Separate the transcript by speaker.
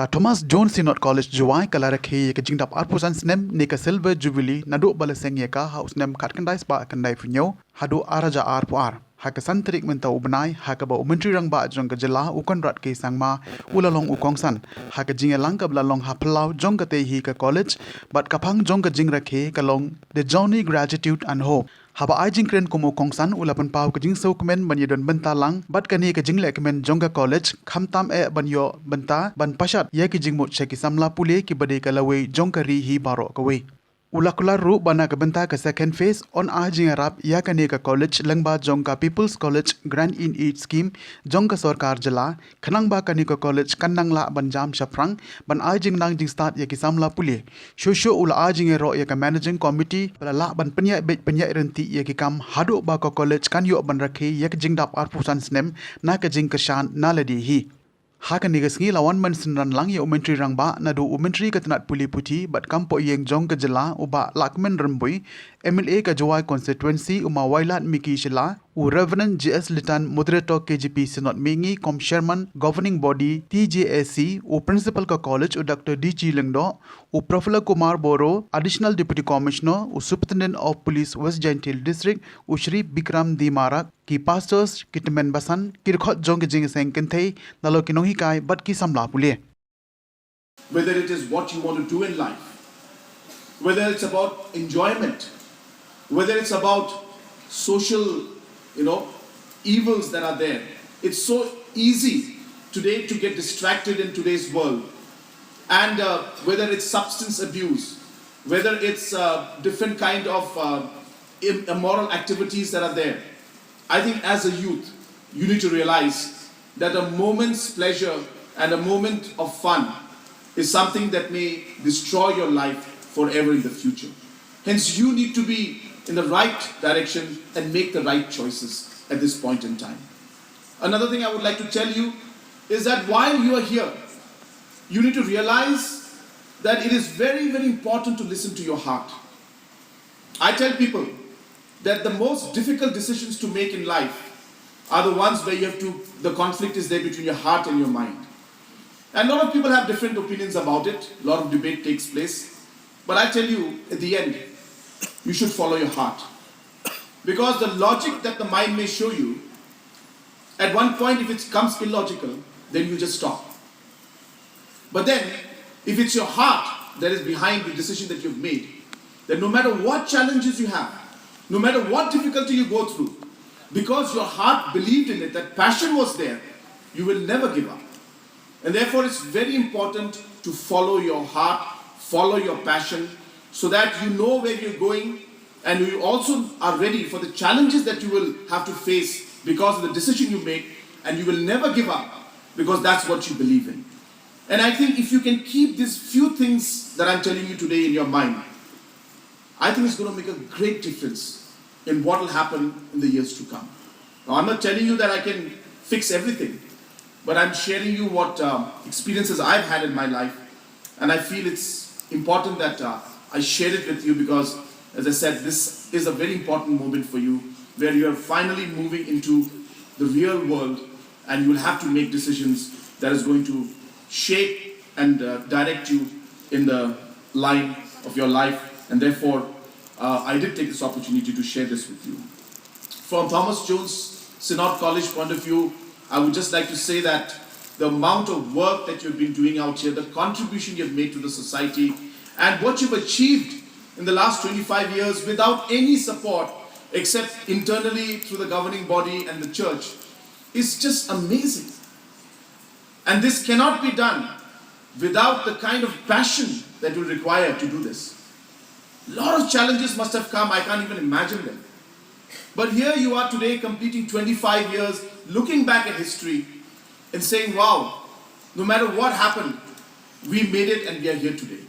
Speaker 1: ka Thomas Jones Synod College Jowai kala rakhi ka jingdap arpusan snem ne ka silver jubilee nadu balaseng ka house nem kat kandai spa kandai funyo hadu araja arpuar ha ka santrik menta ubnai ha ka ba Myntri Rangbah jong ka jela ukon rat ke sangma ulalong ukongsan ha ka jingelang ka blalong ha plau jong ka te hi ka college but kapang jong ka jing rakhi ka long the journey gratitude and hope haba ai jing kren kumo kongsan ulapan pau ka jing so kemen ban yedon benta lang bat kani ka jing le kemen jong ka college khamtam e ban yo benta ban pashat ye ki jing mo che ki samla pule ki bade ka lawe jong ka ri hi baro ka we ulakula ru bana ka benta ka second phase on a jing rap ya kani ka college langba jong ka people's college grant in each scheme jong ka sarkar jala khanang ba kani ka college kanang la ban jam shafrang ban ai jing nang jing start ye ki samla pule shosho ula a jing ro ye ka managing committee bala la ban penya be penya renti ye ki kam hado ba ka college kan yo ban rakhe ye ki jing dap arpusan snem na ka jing ka shan na ladi hi Haka nigas ngi lawan man sinran lang ya Myntri Rangbah na do Myntri katanat puli puti bat kampo yeng jong ka jela uba lakmen rambui MLA ka Jowai constituency uma wailat miki shila u Reverend GS Litan moderator KGP Synod Mingi com chairman governing body TJSC u principal ka college u Dr. DG Lengdo u Professor Kumar Boro additional deputy commissioner u superintendent of police West Jaintil district u Shri Bikram Dimara ki pastors kitmen basan kirkhot jong jing seng kentei nalo kinong hikai bat ki samla pule
Speaker 2: whether it is what you want to do in life, whether it's about enjoyment, whether it's about social evils that are there. It's so easy today to get distracted in today's world, and whether it's substance abuse, whether it's different kind of immoral activities that are there. I think as a youth, you need to realize that a moment's pleasure and a moment of fun is something that may destroy your life forever in the future. Hence, you need to be in the right direction and make the right choices at this point in time. Another thing I would like to tell you is that while you are here, you need to realize that it is very, very important to listen to your heart. I tell people that the most difficult decisions to make in life are the ones where the conflict is there between your heart and your mind. And a lot of people have different opinions about it. A lot of debate takes place. But I tell you, at the end, you should follow your heart. Because the logic that the mind may show you, at one point if it comes illogical, then you just stop. But then, if it's your heart that is behind the decision that you've made, then no matter what challenges you have, no matter what difficulty you go through, because your heart believed in it, that passion was there, you will never give up. And therefore it's very important to follow your heart, follow your passion, so that you know where you're going and you also are ready for the challenges that you will have to face because of the decision you make, and you will never give up because that's what you believe in. And I think if you can keep these few things that I'm telling you today in your mind, I think it's going to make a great difference in what will happen in the years to come. Now, I'm not telling you that I can fix everything, but I'm sharing you what experiences I've had in my life, and I feel it's important that I share it with you because, as I said, this is a very important moment for you where you are finally moving into the real world, and you will have to make decisions that is going to shape and direct you in the line of your life. And therefore, I did take this opportunity to share this with you. From Thomas Jones Synod College point of view, I would just like to say that the amount of work that you've been doing out here, the contribution you've made to the society, and what you've achieved in the last 25 years without any support except internally through the governing body and the church is just amazing. And this cannot be done without the kind of passion that you require to do this. A lot of challenges must have come, I can't even imagine them. But here you are today completing 25 years, looking back at history and saying, wow, no matter what happened, we made it and we are here today.